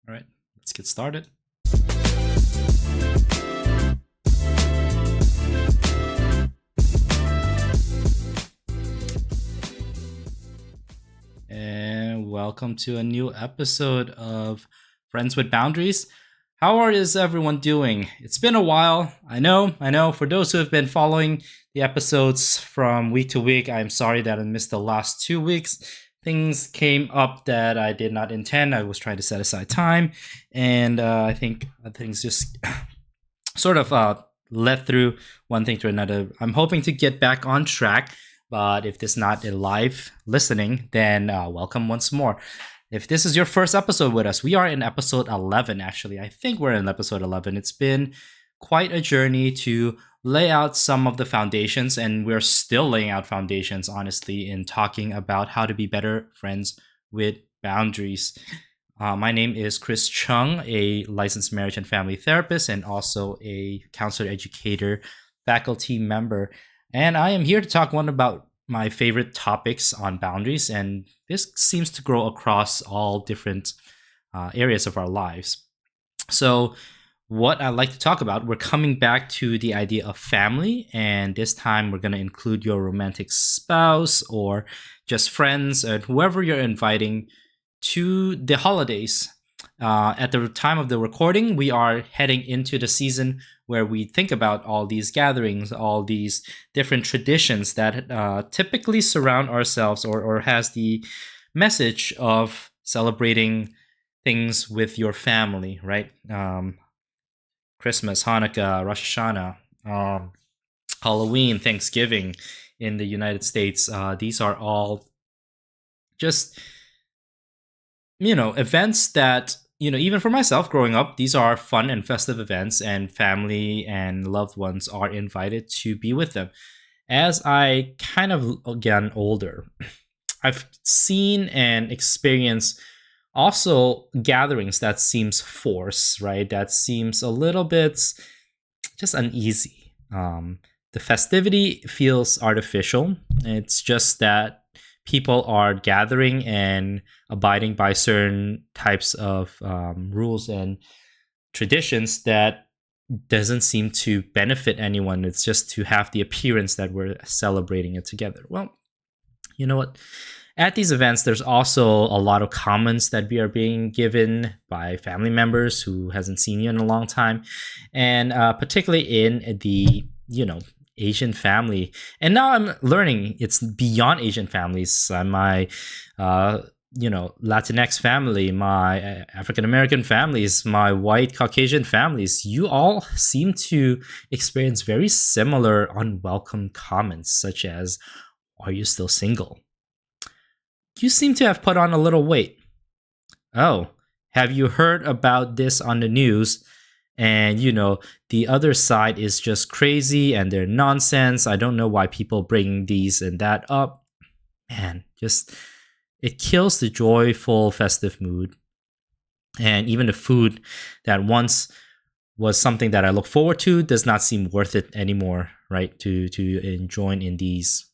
All right, let's get started. And welcome to a new episode of Friends with Boundaries. Is everyone doing? It's been a while. I know. For those who have been following the episodes from week to week, I'm sorry that I missed the last 2 weeks. Things came up that I did not intend. I was trying to set aside time, and I think things just sort of led through one thing to another. I'm hoping to get back on track, but if this is not a live listening, then welcome once more. If this is your first episode with us, we are in episode 11, actually. I think we're in episode 11. It's been quite a journey to lay out some of the foundations, and we're still laying out foundations, honestly, in talking about how to be better friends with boundaries. My name is Chris Chung, a licensed marriage and family therapist and also a counselor educator faculty member. And I am here to talk one about my favorite topics on boundaries. And this seems to grow across all different areas of our lives. So, what I like to talk about, we're coming back to the idea of family. And this time we're going to include your romantic spouse or just friends and whoever you're inviting to the holidays. At the time of the recording, we are heading into the season where we think about all these gatherings, all these different traditions that typically surround ourselves or has the message of celebrating things with your family, right? Christmas, Hanukkah, Rosh Hashanah, Halloween, Thanksgiving in the United States. These are all just events that, even for myself growing up, these are fun and festive events, and family and loved ones are invited to be with them. As I kind of get older, I've seen and experienced also gatherings that seems forced, right? That seems a little bit just uneasy. The festivity feels artificial. It's just that people are gathering and abiding by certain types of rules and traditions that doesn't seem to benefit anyone. It's just to have the appearance that we're celebrating it together. Well, you know what? At these events, there's also a lot of comments that we are being given by family members who hasn't seen you in a long time, and particularly in the Asian family. And now I'm learning it's beyond Asian families. My Latinx family, my African American families, my white Caucasian families, you all seem to experience very similar unwelcome comments, such as, "Are you still single? You seem to have put on a little weight. Oh, have you heard about this on the news? And, the other side is just crazy and they're nonsense. I don't know why people bring these and that up." Man, just it kills the joyful, festive mood. And even the food that once was something that I look forward to does not seem worth it anymore, right? To join in these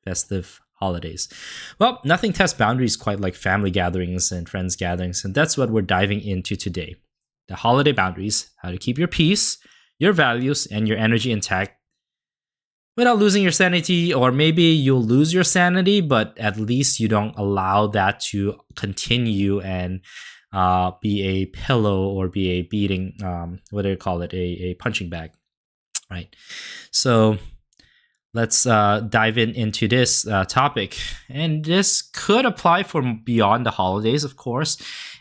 festive holidays. Well, nothing tests boundaries quite like family gatherings and friends gatherings, and that's what we're diving into today. The holiday boundaries, how to keep your peace, your values, and your energy intact without losing your sanity, or maybe you'll lose your sanity, but at least you don't allow that to continue and be a pillow or be a beating, what do you call it, a punching bag, right? So let's dive into this topic. And this could apply for beyond the holidays, of course.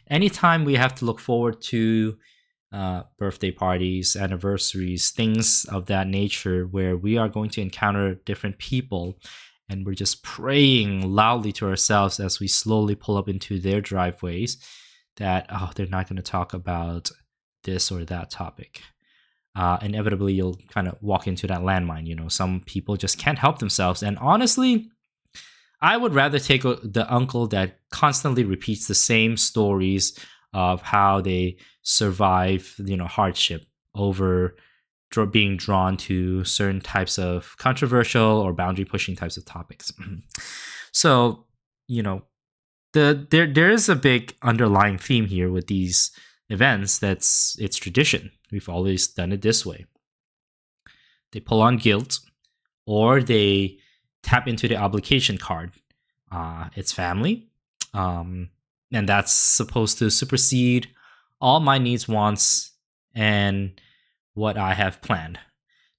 Anytime we have to look forward to birthday parties, anniversaries, things of that nature, where we are going to encounter different people and we're just praying loudly to ourselves as we slowly pull up into their driveways that, they're not going to talk about this or that topic. Inevitably, you'll kind of walk into that landmine. Some people just can't help themselves. And honestly, I would rather take the uncle that constantly repeats the same stories of how they survive, hardship over being drawn to certain types of controversial or boundary pushing types of topics. So, there is a big underlying theme here with these events. It's tradition. We've always done it this way. They pull on guilt, or they tap into the obligation card. It's family, um, and that's supposed to supersede all my needs, wants, and what I have planned.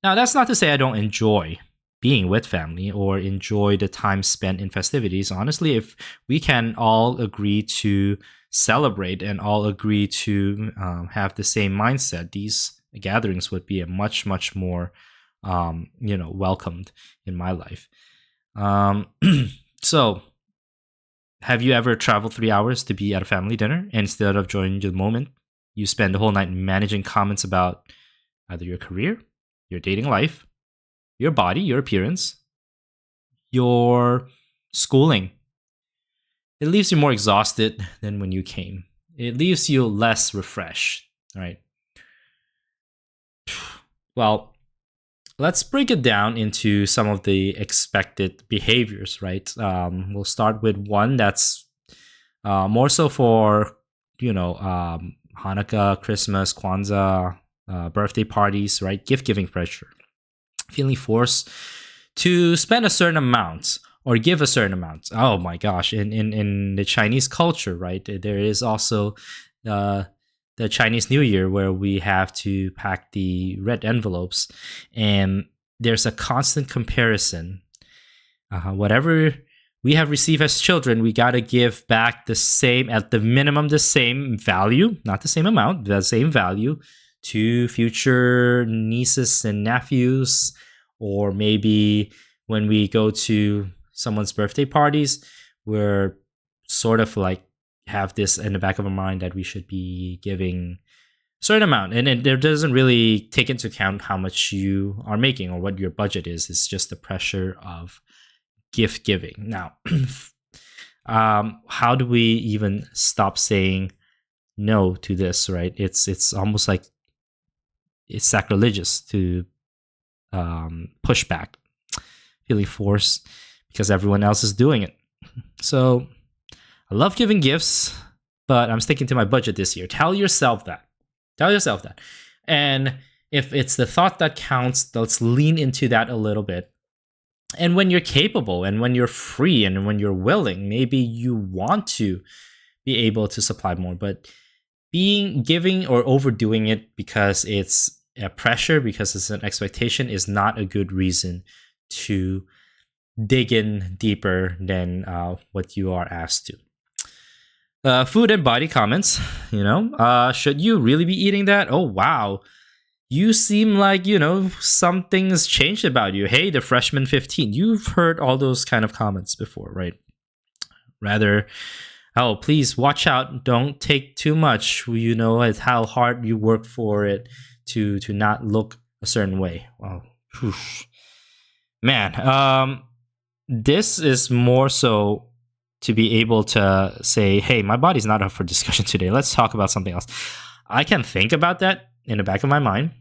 Now, that's not to say I don't enjoy being with family or enjoy the time spent in festivities. Honestly, if we can all agree to celebrate and all agree to have the same mindset, these gatherings would be a much, much more, welcomed in my life. Um, so, have you ever traveled 3 hours to be at a family dinner, and instead of enjoying the moment, you spend the whole night managing comments about either your career, your dating life, your body, your appearance, your schooling? It leaves you more exhausted than when you came. It leaves you less refreshed, right? Well, let's break it down into some of the expected behaviors, right? We'll start with one that's more so for, Hanukkah, Christmas, Kwanzaa, birthday parties, right? Gift giving pressure. Feeling forced to spend a certain amount or give a certain amount. Oh my gosh. In the Chinese culture, right? There is also the Chinese New Year where we have to pack the red envelopes, and there's a constant comparison. Whatever we have received as children, we got to give back the same, at the minimum, the same value, not the same amount, the same value to future nieces and nephews, or maybe when we go to someone's birthday parties, we're sort of like have this in the back of our mind that we should be giving a certain amount, and it doesn't really take into account how much you are making or what your budget is. It's just the pressure of gift giving. Now, how do we even stop saying no to this, right? It's almost like it's sacrilegious to push back, feeling forced because everyone else is doing it. So I love giving gifts, but I'm sticking to my budget this year. Tell yourself that. Tell yourself that. And if it's the thought that counts, let's lean into that a little bit. And when you're capable and when you're free and when you're willing, maybe you want to be able to supply more, but giving or overdoing it because it's a pressure, because it's an expectation, is not a good reason to dig in deeper than what you are asked to. Food and body comments, should you really be eating that? Oh, wow. You seem like, something's changed about you. Hey, the freshman 15. You've heard all those kind of comments before, right? Rather, oh, please watch out. Don't take too much. You know it's how hard you work for it to not look a certain way. Wow. Whew. Man, this is more so to be able to say, hey, my body's not up for discussion today. Let's talk about something else. I can think about that in the back of my mind.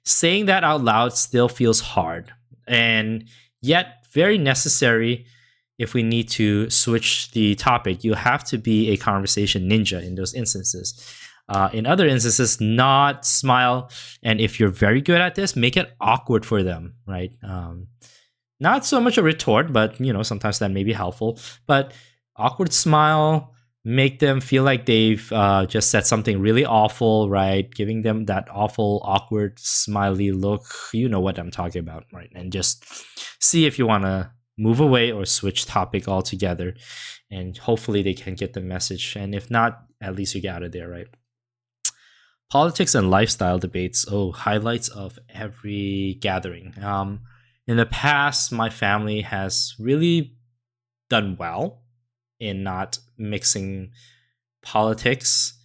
Saying that out loud still feels hard, and yet very necessary if we need to switch the topic. You have to be a conversation ninja in those instances. In other instances, not smile. And if you're very good at this, make it awkward for them, right? Not so much a retort, but, sometimes that may be helpful. But awkward smile, make them feel like they've just said something really awful, right? Giving them that awful, awkward, smiley look. You know what I'm talking about, right? And just see if you want to move away or switch topic altogether. And hopefully they can get the message. And if not, at least you get out of there, right? Politics and lifestyle debates. Oh, highlights of every gathering. In the past, my family has really done well in not mixing politics,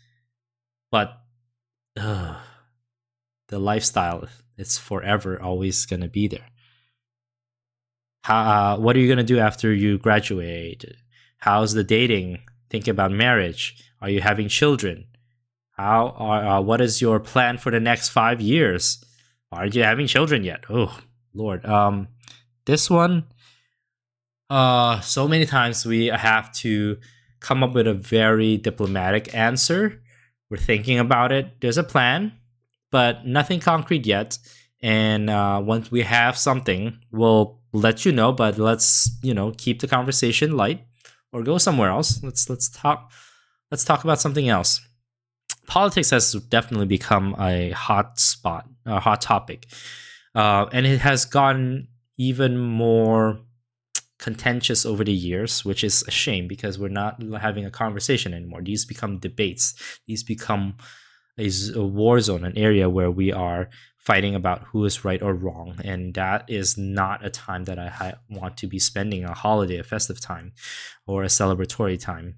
but the lifestyle, it's forever always going to be there. What are you going to do after you graduate? How's the dating? Think about marriage. Are you having children? What is your plan for the next 5 years? Aren't you having children yet? Oh, Lord. This one, so many times we have to come up with a very diplomatic answer. We're thinking about it. There's a plan, but nothing concrete yet. And once we have something, we'll let you know. But let's keep the conversation light, or go somewhere else. Let's talk. Let's talk about something else. Politics has definitely become a hot spot, a hot topic, and it has gotten even more contentious over the years, which is a shame because we're not having a conversation anymore. These become debates. These become a war zone, an area where we are fighting about who is right or wrong. And that is not a time that I want to be spending a holiday, a festive time, or a celebratory time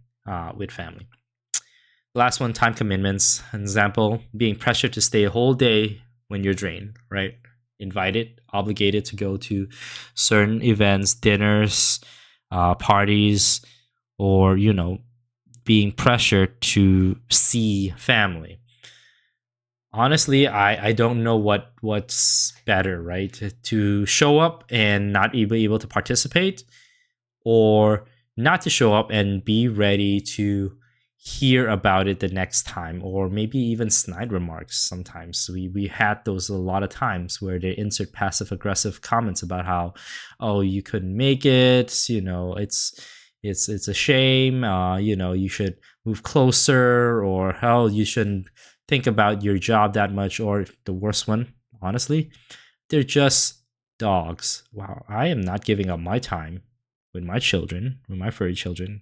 with family. Last one, time commitments. An example, being pressured to stay a whole day when you're drained, right? Invited, obligated to go to certain events, dinners, parties, or, being pressured to see family. Honestly, I don't know what's better, right? To show up and not be able to participate, or not to show up and be ready to hear about it the next time, or maybe even snide remarks. Sometimes we had those a lot of times where they insert passive aggressive comments about how, oh, you couldn't make it, it's a shame, you should move closer, or hell, you shouldn't think about your job that much, or the worst one, honestly, they're just dogs. Wow, I am not giving up my time with my children, with my furry children,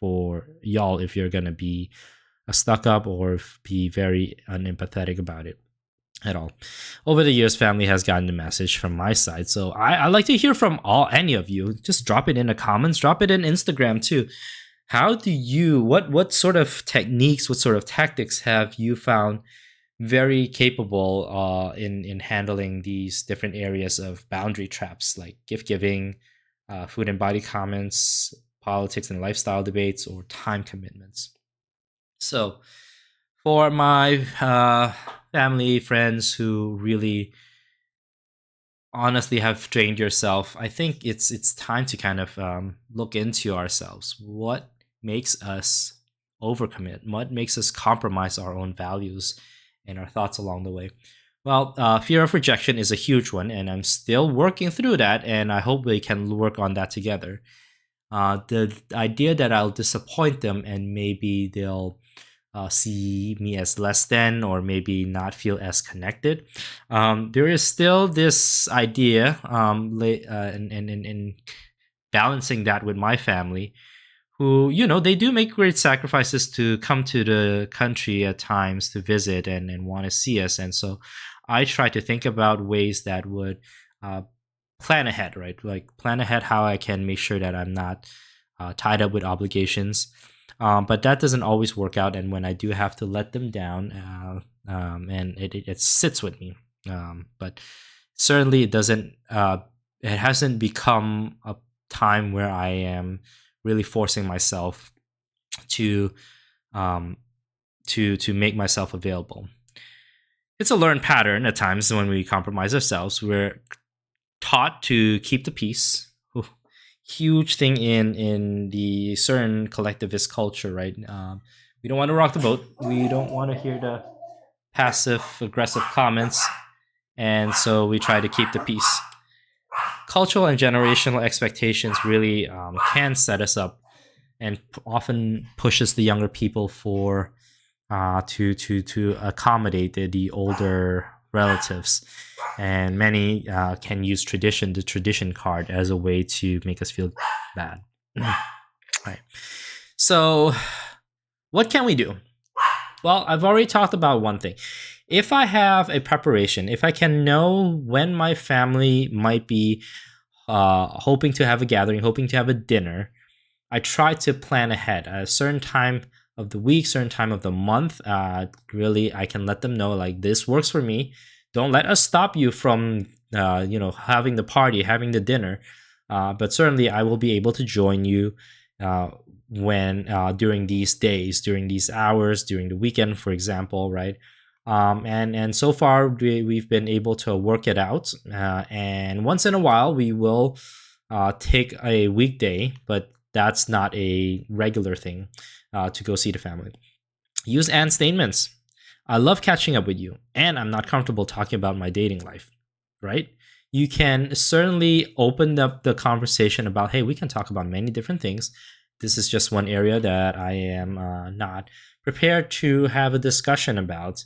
for y'all if you're gonna be a stuck up or be very unempathetic about it at all. Over the years, family has gotten the message from my side, so I like to hear from any of you. Just drop it in the comments, drop it in Instagram too. How do you, what sort of techniques, what sort of tactics have you found very capable in handling these different areas of boundary traps, like gift giving, food and body comments, politics and lifestyle debates, or time commitments? So for my family, friends who really honestly have drained yourself, I think it's time to kind of look into ourselves. What makes us overcommit? What makes us compromise our own values and our thoughts along the way? Well, fear of rejection is a huge one, and I'm still working through that, and I hope we can work on that together. The idea that I'll disappoint them and maybe they'll see me as less than, or maybe not feel as connected. There is still this idea, in balancing that with my family, who, they do make great sacrifices to come to the country at times to visit and want to see us. And so I try to think about ways that would plan ahead, right? Like plan ahead how I can make sure that I'm not tied up with obligations. But that doesn't always work out. And when I do have to let them down, and it sits with me. But certainly it doesn't, it hasn't become a time where I am really forcing myself to make myself available. It's a learned pattern at times when we compromise ourselves. We're taught to keep the peace. Ooh, huge thing in the certain collectivist culture, right? We don't want to rock the boat. We don't want to hear the passive aggressive comments, and so we try to keep the peace. Cultural and generational expectations really can set us up, and often pushes the younger people for to accommodate the older relatives, and many can use the tradition card, as a way to make us feel bad. Right. So, what can we do? Well, I've already talked about one thing. If I have a preparation, if I can know when my family might be hoping to have a gathering, hoping to have a dinner, I try to plan ahead at a certain time of the week, certain time of the month. Really, I can let them know, like, this works for me. Don't let us stop you from, having the party, having the dinner. But certainly, I will be able to join you when during these days, during these hours, during the weekend, for example, right? And so far we've been able to work it out. And once in a while, we will take a weekday, but that's not a regular thing to go see the family. Use and statements. I love catching up with you, and I'm not comfortable talking about my dating life, right? You can certainly open up the conversation about, hey, we can talk about many different things. This is just one area that I am not prepared to have a discussion about.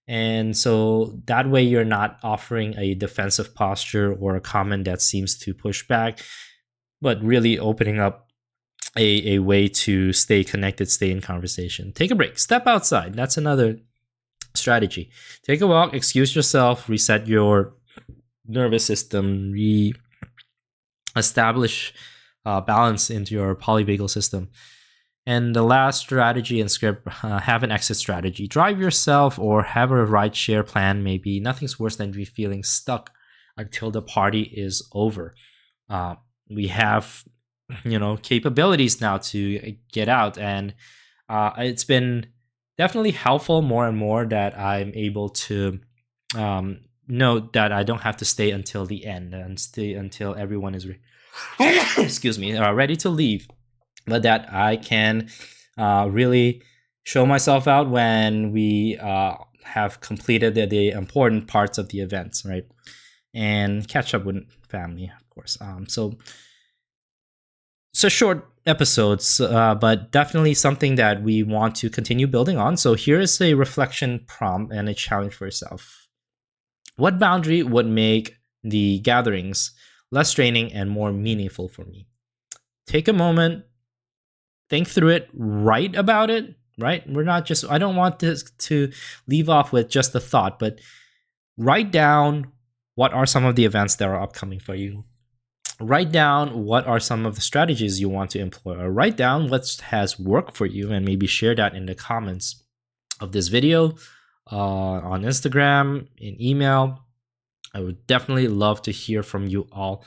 And so that way you're not offering a defensive posture or a comment that seems to push back, but really opening up a way to stay connected, stay in conversation. Take a break, step outside. That's another strategy. Take a walk, excuse yourself, reset your nervous system, re-establish balance into your polyvagal system. And the last strategy and script, have an exit strategy. Drive yourself or have a ride share plan. Maybe nothing's worse than feeling stuck until the party is over. We have, capabilities now to get out, and it's been definitely helpful more and more that I'm able to know that I don't have to stay until the end and stay until everyone is excuse me, ready to leave, but that I can really show myself out when we have completed the important parts of the events, right? And catch up with family, of course. So short episodes, but definitely something that we want to continue building on. So here is a reflection prompt and a challenge for yourself. What boundary would make the gatherings less draining and more meaningful for me? Take a moment, think through it, write about it, right? I don't want this to leave off with just a thought, but write down what are some of the events that are upcoming for you. Write down what are some of the strategies you want to employ, or write down what has worked for you and maybe share that in the comments of this video, on Instagram, in email. I would definitely love to hear from you all.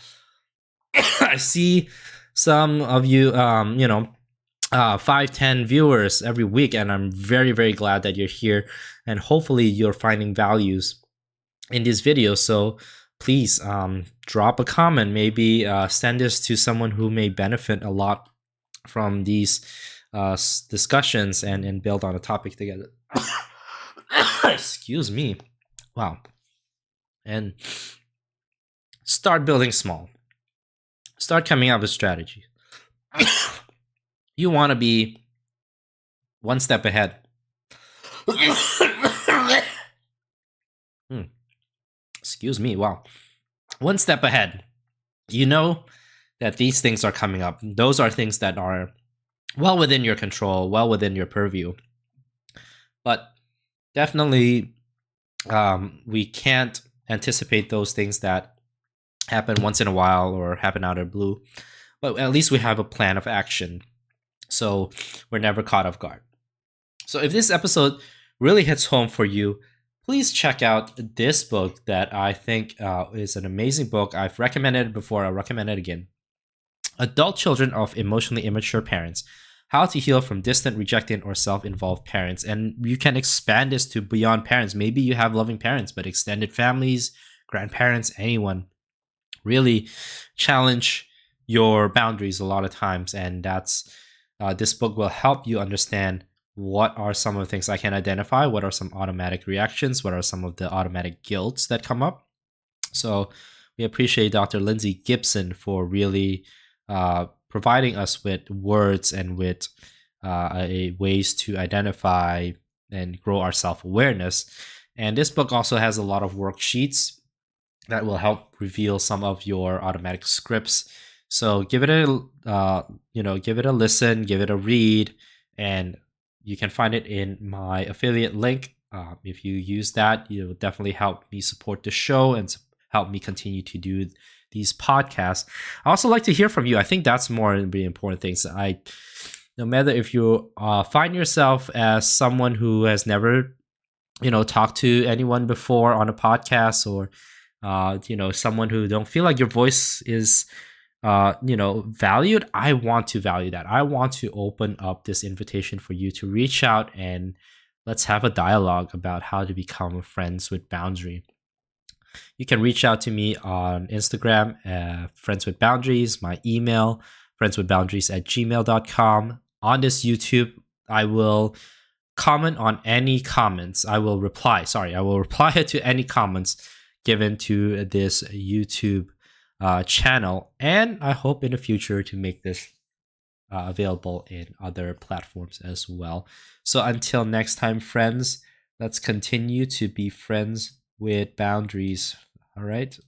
I see some of you, 5-10 viewers every week, and I'm very, very glad that you're here, and hopefully you're finding values in these videos. So please drop a comment, maybe send this to someone who may benefit a lot from these discussions and build on a topic together. Excuse me. Wow. And start building small. Start coming up with strategy. You want to be one step ahead. Excuse me. Wow. One step ahead. You know that these things are coming up. Those are things that are well within your control, well within your purview. But definitely, we can't anticipate those things that happen once in a while or happen out of the blue. But at least we have a plan of action, so we're never caught off guard. So if this episode really hits home for you, please check out this book that I think is an amazing book. I've recommended it before. I'll recommend it again. Adult Children of Emotionally Immature Parents: How to Heal from Distant, Rejecting, or Self-Involved Parents. And you can expand this to beyond parents. Maybe you have loving parents, but extended families, grandparents, anyone. Really challenge your boundaries a lot of times. And that's this book will help you understand what are some of the things I can identify, what are some automatic reactions, what are some of the automatic guilts that come up. So we appreciate Dr. Lindsay Gibson for really providing us with words and with ways to identify and grow our self-awareness. And this book also has a lot of worksheets that will help reveal some of your automatic scripts. So give it a give it a listen, give it a read, and you can find it in my affiliate link. If you use that, it will definitely help me support the show and help me continue to do these podcasts. I also like to hear from you. I think that's more of the important things. No matter if you find yourself as someone who has never, talked to anyone before on a podcast, or someone who don't feel like your voice is valued. I want to value that. I want to open up this invitation for you to reach out and let's have a dialogue about how to become friends with boundary. You can reach out to me on Instagram, Friends with Boundaries, my email, friendswithboundaries@gmail.com. On this YouTube, I will comment on any comments. I will reply to any comments given to this YouTube channel. And I hope in the future to make this available in other platforms as well. So until next time, friends, let's continue to be friends with boundaries. All right.